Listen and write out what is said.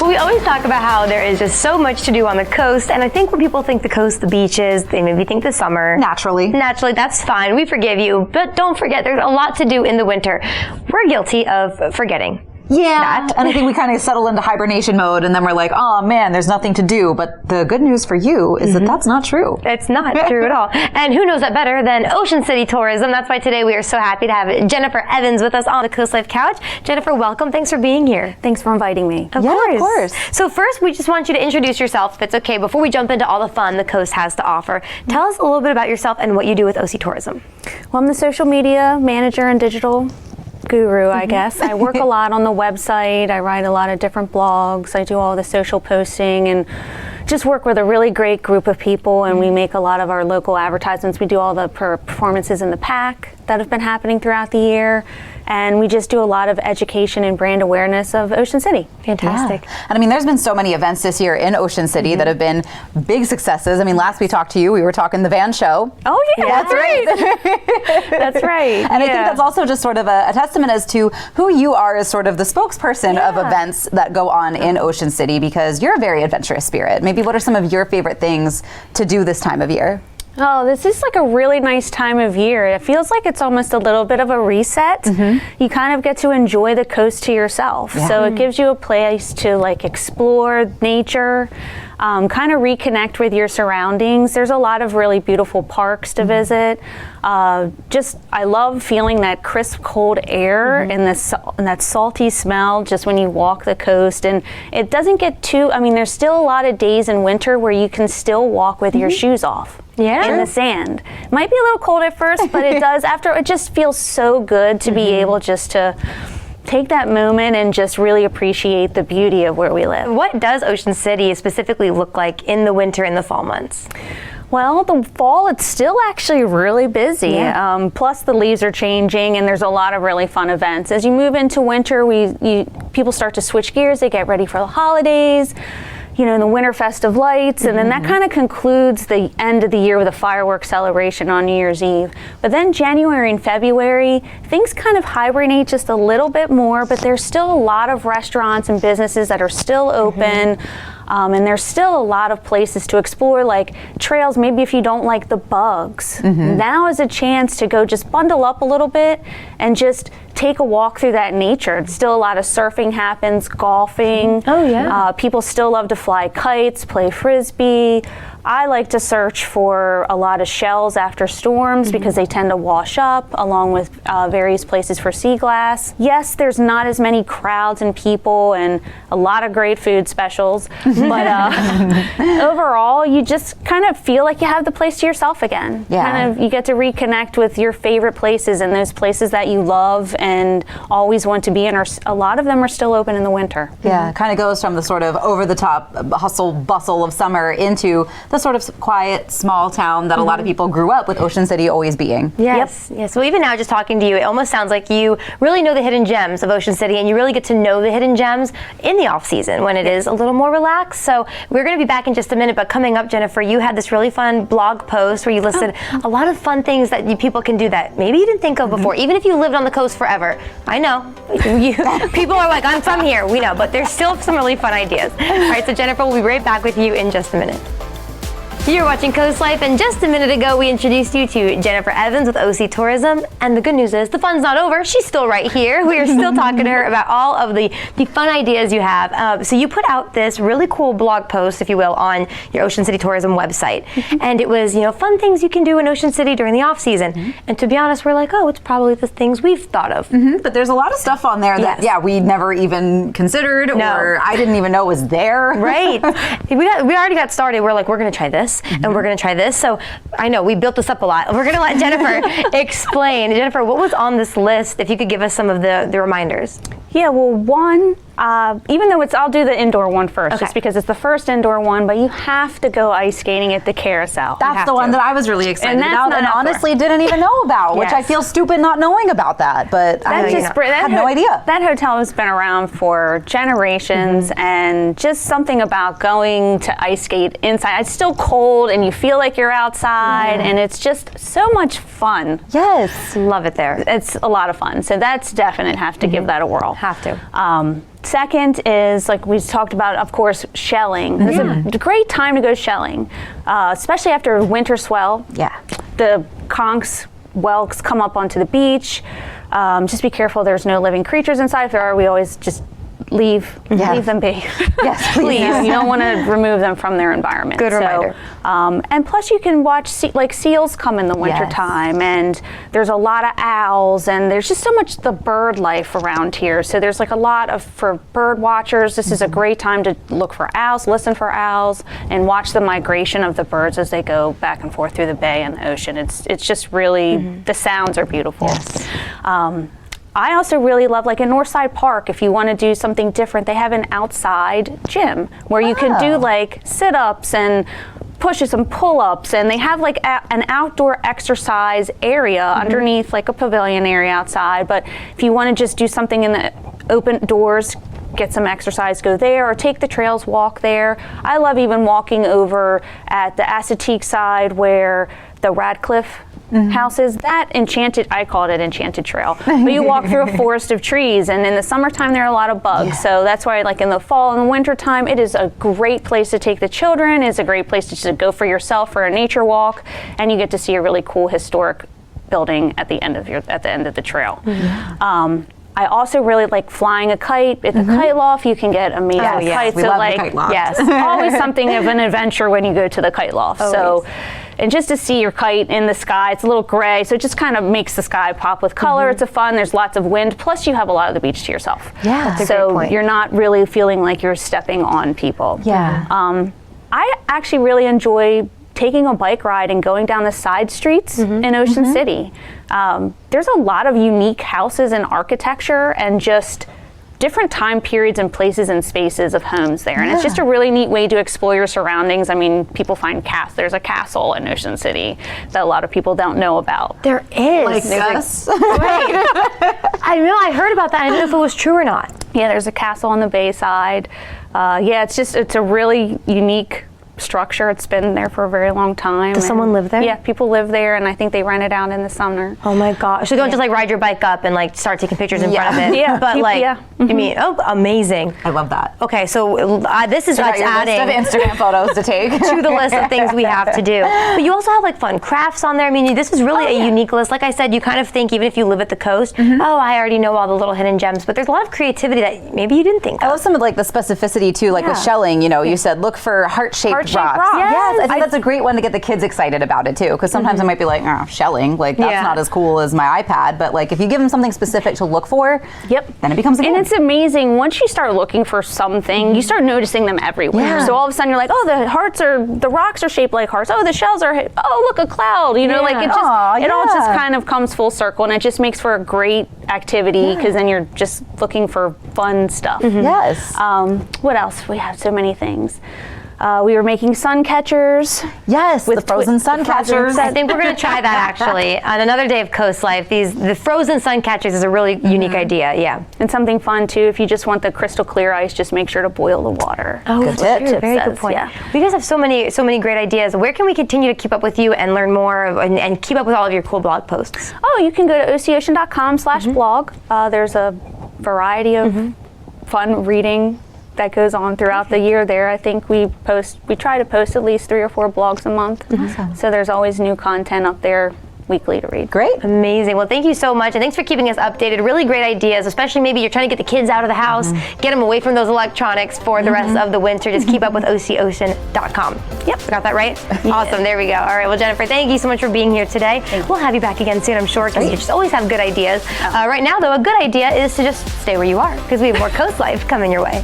Well, we always talk about how there is just so much to do on the coast, and I think when people think the coast, the beaches, they maybe think the summer. Naturally, that's fine. We forgive you, but don't forget there's a lot to do in the winter. We're guilty of forgetting. Yeah, and I think we kind of settle into hibernation mode, and then we're like, oh man, there's nothing to do. But the good news for you is that that's not true. It's not true at all. And who knows that better than Ocean City Tourism? That's why today we are so happy to have Jennifer Evans with us on the CoastLife couch. Jennifer, welcome. Thanks for being here. Thanks for inviting me. Of course. So first, we just want you to introduce yourself, if it's okay, before we jump into all the fun the coast has to offer. Tell us a little bit about yourself and what you do with OC Tourism. Well, I'm the social media manager and digital guru, I guess. I work a lot on the website. I write a lot of different blogs. I do all the social posting and just work with a really great group of people, and we make a lot of our local advertisements. We do all the performances in the pack that have been happening throughout the year, and we just do a lot of education and brand awareness of Ocean City. Fantastic. Yeah. And I mean, there's been so many events this year in Ocean City that have been big successes. I mean, last we talked to you, we were talking the van show. Oh yeah, that's right. That's right. And I think that's also just sort of a testament as to who you are as sort of the spokesperson of events that go on in Ocean City, because you're a very adventurous spirit. Maybe what are some of your favorite things to do this time of year? Oh, this is like a really nice time of year. It feels like it's almost a little bit of a reset. You kind of get to enjoy the coast to yourself. So it gives you a place to like explore nature, kind of reconnect with your surroundings. There's a lot of really beautiful parks to visit. I love feeling that crisp, cold air and that salty smell just when you walk the coast. And it doesn't get too, I mean, there's still a lot of days in winter where you can still walk with your shoes off. In the sand. Might be a little cold at first, but it does after. It just feels so good to be able just to take that moment and just really appreciate the beauty of where we live. What does Ocean City specifically look like in the winter and the fall months? Well, the fall, it's still actually really busy. Plus the leaves are changing, and there's a lot of really fun events. As you move into winter, people start to switch gears. They get ready for the holidays. You know, the Winter Festive Lights, and then that kind of concludes the end of the year with a fireworks celebration on New Year's Eve. But then January and February, things kind of hibernate just a little bit more, but there's still a lot of restaurants and businesses that are still open. And there's still a lot of places to explore, like trails. Maybe if you don't like the bugs, now is a chance to go just bundle up a little bit and just take a walk through that nature. Still a lot of surfing happens, golfing. People still love to fly kites, play frisbee. I like to search for a lot of shells after storms because they tend to wash up, along with various places for sea glass. Yes, there's not as many crowds and people and a lot of great food specials, but overall, you just kind of feel like you have the place to yourself again. You get to reconnect with your favorite places and those places that you love and always want to be in. A lot of them are still open in the winter. It kind of goes from the sort of over-the-top hustle bustle of summer into the sort of quiet, small town that a lot of people grew up with Ocean City always being. Yes. Well, even now, just talking to you, it almost sounds like you really know the hidden gems of Ocean City, and you really get to know the hidden gems in the off season when it is a little more relaxed. So we're going to be back in just a minute, but coming up, Jennifer, you had this really fun blog post where you listed a lot of fun things that people can do that maybe you didn't think of before, even if you lived on the coast forever. I know. People are like, I'm from here. We know, but there's still some really fun ideas. All right, so Jennifer, we'll be right back with you in just a minute. You're watching CoastLife, and just a minute ago we introduced you to Jennifer Evans with OC Tourism, and the good news is the fun's not over. She's still right here. We are still talking to her about all of the fun ideas you have. So you put out this really cool blog post, if you will, on your Ocean City Tourism website, and it was, fun things you can do in Ocean City during the off season. And to be honest, we're like, oh, it's probably the things we've thought of. But there's a lot of stuff on there that we never even considered, or I didn't even know was there. Right. We already got started. We're like, we're going to try this. And we're going to try this. So I know we built this up a lot. We're going to let Jennifer explain. Jennifer, what was on this list, if you could give us some of the reminders? Yeah, well, one, even though I'll do the indoor one first, just because it's the first indoor one, but you have to go ice skating at the carousel. That's the one that I was really excited about and honestly didn't even know about, which I feel stupid not knowing about that, but I had no idea. That hotel has been around for generations, and just something about going to ice skate inside. It's still cold and you feel like you're outside, and it's just so much fun. Yes. Love it there. It's a lot of fun. So that's definite. Have to give that a whirl. Have to. Second is, like we talked about, of course, shelling. This is a great time to go shelling, especially after winter swell. Yeah. The conchs, whelks come up onto the beach. Just be careful there's no living creatures inside. If there are, we always just leave them be. Yes, please. You don't want to remove them from their environment. Good reminder. And plus you can watch seals come in the wintertime, and there's a lot of owls, and there's just so much the bird life around here. So there's like a lot of, for bird watchers, this is a great time to look for owls, listen for owls, and watch the migration of the birds as they go back and forth through the bay and the ocean. It's just really, the sounds are beautiful. Yes. I also really love, like in Northside Park, if you want to do something different, they have an outside gym where you can do like sit-ups and pushes and pull-ups, and they have like an outdoor exercise area underneath like a pavilion area outside. But if you want to just do something in the open doors, get some exercise, go there, or take the trails, walk there. I love even walking over at the Assateague side where the Radcliffe houses, that enchanted, I called it enchanted trail, but you walk through a forest of trees, and in the summertime there are a lot of bugs, so that's why, like in the fall and the winter time, it is a great place to take the children. It's a great place to just go for yourself for a nature walk, and you get to see a really cool historic building at the end of the trail. I also really like flying a kite. At the kite loft, you can get amazing kites. We so love like, the kite loft. yes, always something of an adventure when you go to the kite loft. So, and just to see your kite in the sky, it's a little gray, so it just kind of makes the sky pop with color. It's a fun. There's lots of wind. Plus, you have a lot of the beach to yourself. Yeah, that's a so great point. you're not really feeling like you're stepping on people. Yeah. I actually really enjoy taking a bike ride and going down the side streets in Ocean City. There's a lot of unique houses and architecture and just different time periods and places and spaces of homes there. And it's just a really neat way to explore your surroundings. I mean, people find there's a castle in Ocean City that a lot of people don't know about. There is. Like us. I know, I heard about that. I didn't know if it was true or not. Yeah, there's a castle on the Bayside. It's a really unique structure. It's been there for a very long time. Does someone live there? Yeah, people live there, and I think they rent it out in the summer. Oh my gosh. So don't just like ride your bike up and like start taking pictures in front of it. Yeah, But like, you mean, amazing. I love that. Okay, so this is what's Your adding list of Instagram photos to take. to the list of things we have to do. But you also have like fun crafts on there. I mean, this is really a unique list. Like I said, you kind of think, even if you live at the coast, oh, I already know all the little hidden gems, but there's a lot of creativity that maybe you didn't think I of. love some of like the specificity too, like with shelling, you said look for heart-shaped rocks. Yes. I think that's a great one to get the kids excited about it too, because sometimes it might be like, oh, shelling, like that's not as cool as my iPad, but like if you give them something specific to look for, then it becomes a game. And it's amazing, once you start looking for something, you start noticing them everywhere. Yeah. So all of a sudden you're like, oh, the rocks are shaped like hearts. Oh, the shells are, oh, look, a cloud. Like it just, it all just kind of comes full circle, and it just makes for a great activity, because then you're just looking for fun stuff. Yes. What else? We have so many things. We were making sun catchers. Yes, with the frozen sun catchers. I think we're going to try that actually on another day of CoastLife. The frozen sun catchers is a really unique idea. Yeah, and something fun too. If you just want the crystal clear ice, just make sure to boil the water. Oh, good tip. Very good point. Yeah. You guys have so many great ideas. Where can we continue to keep up with you and learn more and keep up with all of your cool blog posts? Oh, you can go to ococean.com/blog. There's a variety of fun reading that goes on throughout the year there. I think we try to post at least 3 or 4 blogs a month. Awesome. So there's always new content up there weekly to read. Great. Amazing. Well, thank you so much, and thanks for keeping us updated. Really great ideas, especially maybe you're trying to get the kids out of the house, get them away from those electronics for the rest of the winter. Just keep up with OCOcean.com. Yep, got that right? Awesome, there we go. All right, well, Jennifer, thank you so much for being here today. We'll have you back again soon, I'm sure, because you just always have good ideas. Right now, though, a good idea is to just stay where you are, because we have more CoastLife coming your way.